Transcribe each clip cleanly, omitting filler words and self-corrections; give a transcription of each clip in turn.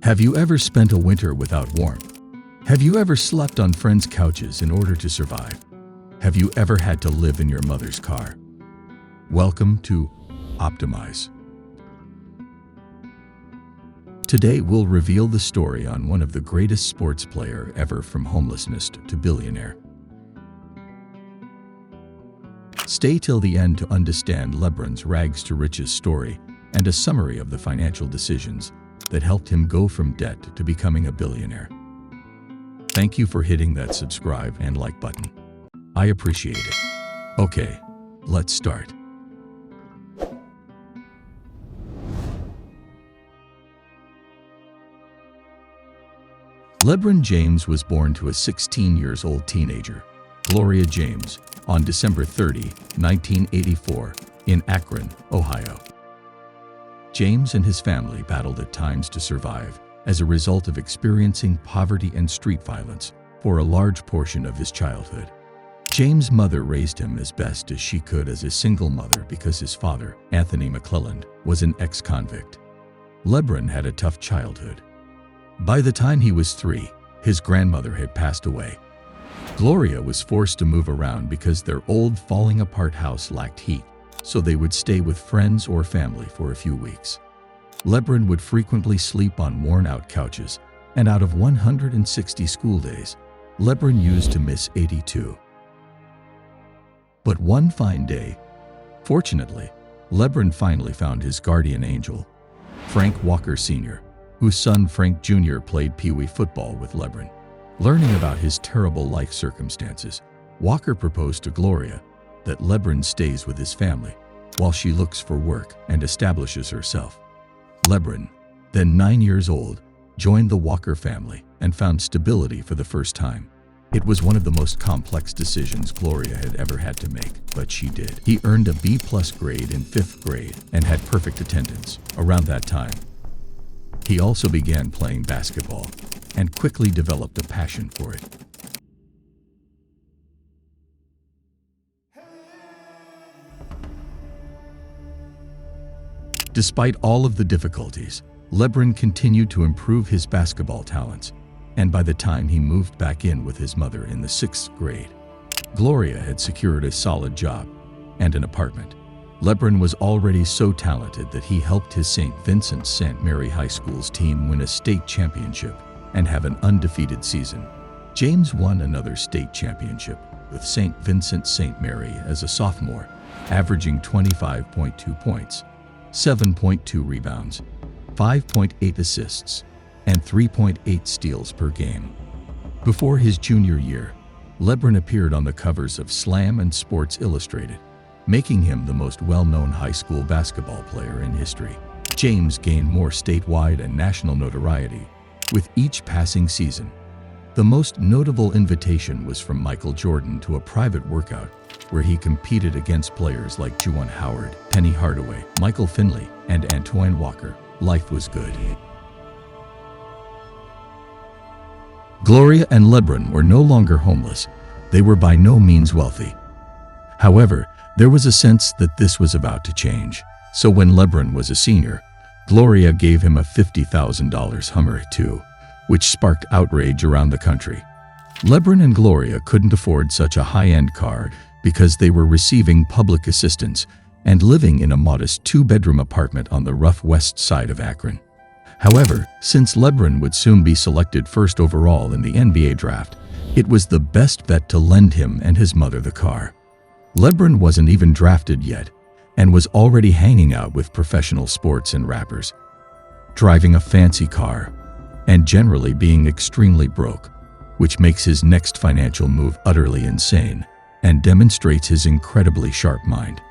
Have you ever spent a winter without warmth? Have you ever slept on friends' couches in order to survive? Have you ever had to live in your mother's car? Welcome to Optimize. Today we'll reveal the story on one of the greatest sports player ever, from homelessness to billionaire. Stay till the end to understand LeBron's rags to riches story and a summary of the financial decisions that helped him go from debt to becoming a billionaire. Thank you for hitting that subscribe and like button. I appreciate it. Okay, let's start. LeBron James was born to a 16-year-old teenager, Gloria James, on December 30, 1984, in Akron, Ohio. James and his family battled at times to survive as a result of experiencing poverty and street violence for a large portion of his childhood. James' mother raised him as best as she could as a single mother because his father, Anthony McClelland, was an ex-convict. LeBron had a tough childhood. By the time he was 3, his grandmother had passed away. Gloria was forced to move around because their old, falling-apart house lacked heat, so they would stay with friends or family for a few weeks. LeBron would frequently sleep on worn-out couches, and out of 160 school days, LeBron used to miss 82. But one fine day, fortunately, LeBron finally found his guardian angel, Frank Walker Sr., whose son Frank Jr. played Pee-wee football with LeBron. Learning about his terrible life circumstances, Walker proposed to Gloria that LeBron stays with his family while she looks for work and establishes herself. LeBron, then 9 years old, joined the Walker family and found stability for the first time. It was one of the most complex decisions Gloria had ever had to make, but she did. He earned a B+ grade in 5th grade and had perfect attendance around that time. He also began playing basketball and quickly developed a passion for it. Despite all of the difficulties, LeBron continued to improve his basketball talents, and by the time he moved back in with his mother in the 6th grade, Gloria had secured a solid job and an apartment. LeBron was already so talented that he helped his St. Vincent St. Mary High School's team win a state championship and have an undefeated season. James won another state championship with St. Vincent St. Mary as a sophomore, averaging 25.2 points, 7.2 rebounds, 5.8 assists, and 3.8 steals per game. Before his junior year, LeBron appeared on the covers of Slam and Sports Illustrated, making him the most well-known high school basketball player in history. James gained more statewide and national notoriety with each passing season. The most notable invitation was from Michael Jordan to a private workout where he competed against players like Juwan Howard, Penny Hardaway, Michael Finley, and Antoine Walker. Life was good. Gloria and LeBron were no longer homeless. They were by no means wealthy. However, there was a sense that this was about to change. So when LeBron was a senior, Gloria gave him a $50,000 Hummer II, which sparked outrage around the country. LeBron and Gloria couldn't afford such a high-end car because they were receiving public assistance and living in a modest 2-bedroom apartment on the rough west side of Akron. However, since LeBron would soon be selected first overall in the NBA draft, it was the best bet to lend him and his mother the car. LeBron wasn't even drafted yet and was already hanging out with professional sports and rappers, driving a fancy car, and generally being extremely broke, which makes his next financial move utterly insane and demonstrates his incredibly sharp mind.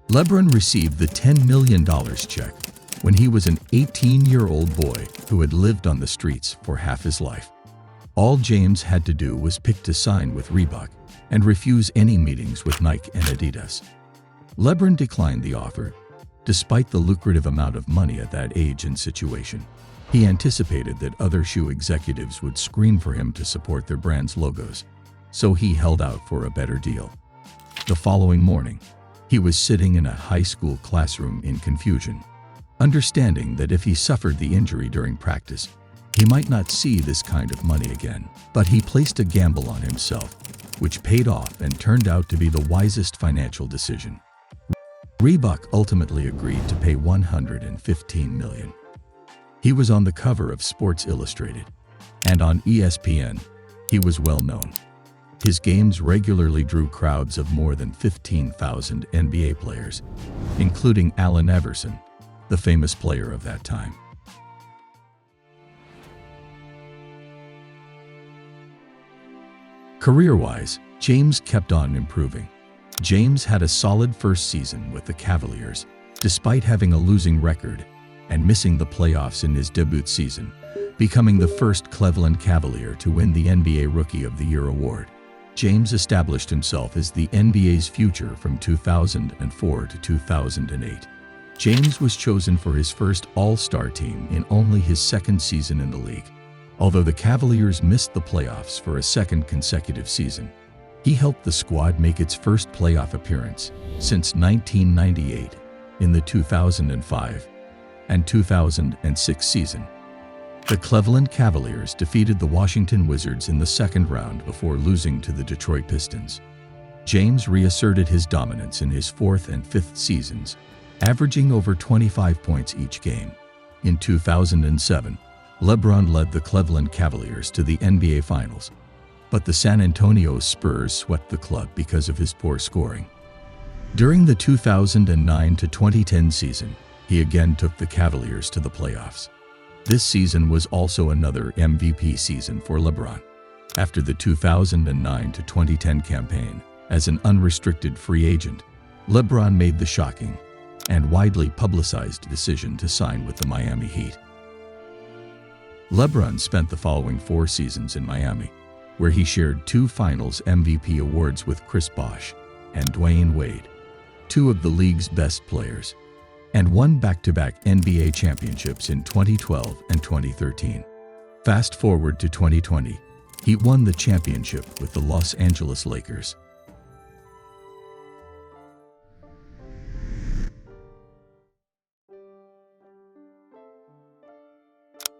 LeBron received the $10 million check when he was an 18-year-old boy who had lived on the streets for half his life. All James had to do was pick to sign with Reebok and refuse any meetings with Nike and Adidas. LeBron declined the offer, despite the lucrative amount of money at that age and situation. He anticipated that other shoe executives would scream for him to support their brand's logos, so he held out for a better deal. The following morning, He was sitting in a high school classroom in confusion, understanding that if he suffered the injury during practice, he might not see this kind of money again. But he placed a gamble on himself, which paid off and turned out to be the wisest financial decision. Reebok ultimately agreed to pay $115 million. He was on the cover of Sports Illustrated, and on ESPN, he was well known. His games regularly drew crowds of more than 15,000 NBA players, including Allen Iverson, the famous player of that time. Career-wise, James kept on improving. James had a solid first season with the Cavaliers, despite having a losing record and missing the playoffs in his debut season, becoming the first Cleveland Cavalier to win the NBA Rookie of the Year award. James established himself as the NBA's future from 2004 to 2008. James was chosen for his first All-Star team in only his second season in the league. Although the Cavaliers missed the playoffs for a second consecutive season, he helped the squad make its first playoff appearance since 1998 in the 2005 and 2006 season. The Cleveland Cavaliers defeated the Washington Wizards in the second round before losing to the Detroit Pistons. James reasserted his dominance in his fourth and fifth seasons, averaging over 25 points each game. In 2007, LeBron led the Cleveland Cavaliers to the NBA Finals, but the San Antonio Spurs swept the club because of his poor scoring. During the 2009 to 2010 season, he again took the Cavaliers to the playoffs. This season was also another MVP season for LeBron. After the 2009 to 2010 campaign, as an unrestricted free agent, LeBron made the shocking and widely publicized decision to sign with the Miami Heat. LeBron spent the following 4 seasons in Miami, where he shared 2 Finals MVP awards with Chris Bosh and Dwayne Wade, 2 of the league's best players, and won back-to-back NBA championships in 2012 and 2013. Fast forward to 2020, he won the championship with the Los Angeles Lakers.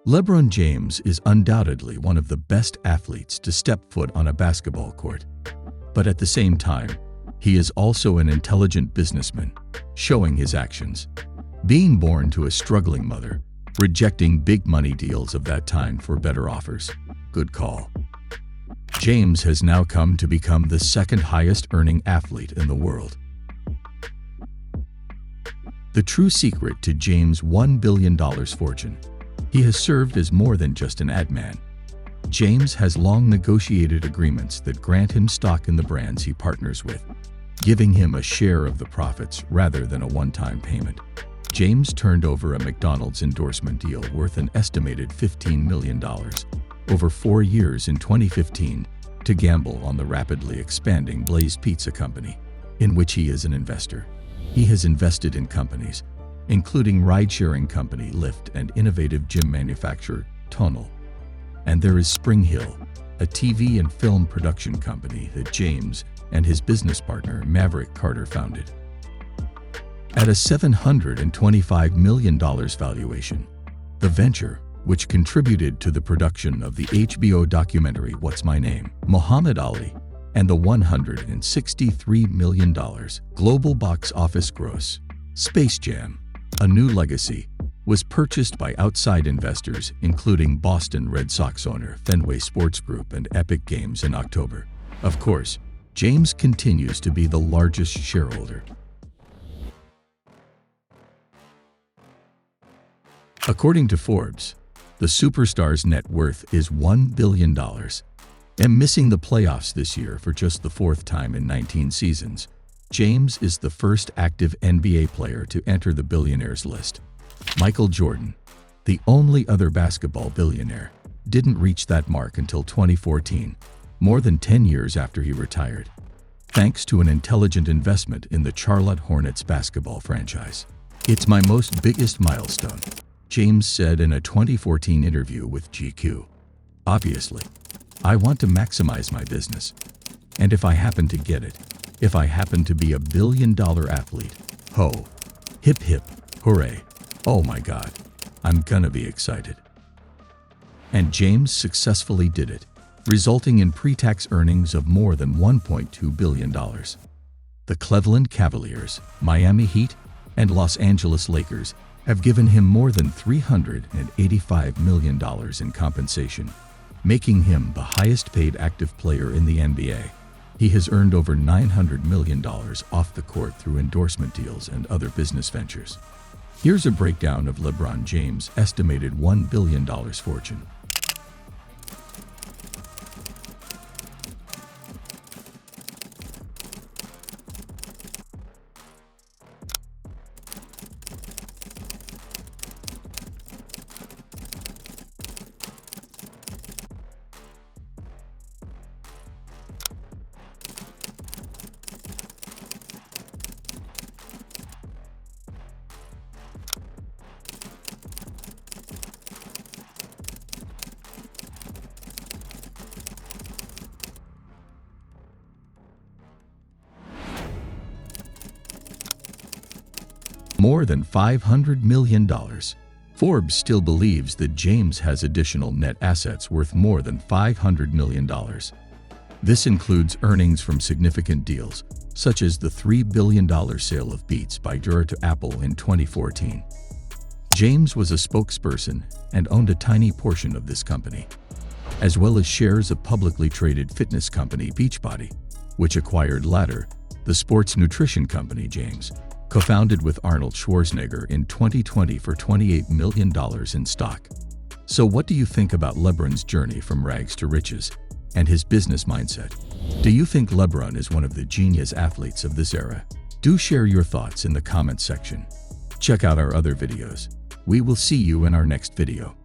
LeBron James is undoubtedly one of the best athletes to step foot on a basketball court. But at the same time, he is also an intelligent businessman, showing his actions. Being born to a struggling mother, rejecting big money deals of that time for better offers. Good call. James has now come to become the second highest earning athlete in the world. The true secret to James' $1 billion fortune: he has served as more than just an ad man. James has long negotiated agreements that grant him stock in the brands he partners with, giving him a share of the profits rather than a one-time payment. James turned over a McDonald's endorsement deal worth an estimated $15 million over 4 years in 2015 to gamble on the rapidly expanding Blaze Pizza Company, in which he is an investor. He has invested in companies, including ride-sharing company Lyft and innovative gym manufacturer Tonal. And there is Spring Hill, a TV and film production company that James and his business partner Maverick Carter founded. At a $725 million valuation, the venture, which contributed to the production of the HBO documentary What's My Name, Muhammad Ali, and the $163 million global box office gross, Space Jam: A New Legacy, was purchased by outside investors including Boston Red Sox owner Fenway Sports Group and Epic Games in October. Of course, James continues to be the largest shareholder. According to Forbes, the superstar's net worth is $1 billion. And missing the playoffs this year for just the 4th time in 19 seasons, James is the first active NBA player to enter the billionaires list. Michael Jordan, the only other basketball billionaire, didn't reach that mark until 2014, more than 10 years after he retired, thanks to an intelligent investment in the Charlotte Hornets basketball franchise. "It's my most biggest milestone," James said in a 2014 interview with GQ. "Obviously, I want to maximize my business, and if I happen to get it, If I happen to be a billion-dollar athlete, ho, hip hip, hooray, oh my God, I'm gonna be excited. And James successfully did it, resulting in pre-tax earnings of more than $1.2 billion. The Cleveland Cavaliers, Miami Heat, and Los Angeles Lakers have given him more than $385 million in compensation, making him the highest-paid active player in the NBA. He has earned over $900 million off the court through endorsement deals and other business ventures. Here's a breakdown of LeBron James' estimated $1 billion fortune. More than $500 million. Forbes still believes that James has additional net assets worth more than $500 million. This includes earnings from significant deals, such as the $3 billion sale of Beats by Dura to Apple in 2014. James was a spokesperson and owned a tiny portion of this company, as well as shares of publicly traded fitness company Beachbody, which acquired Ladder, the sports nutrition company James co-founded with Arnold Schwarzenegger in 2020 for $28 million in stock. So what do you think about LeBron's journey from rags to riches and his business mindset? Do you think LeBron is one of the genius athletes of this era? Do share your thoughts in the comments section. Check out our other videos. We will see you in our next video.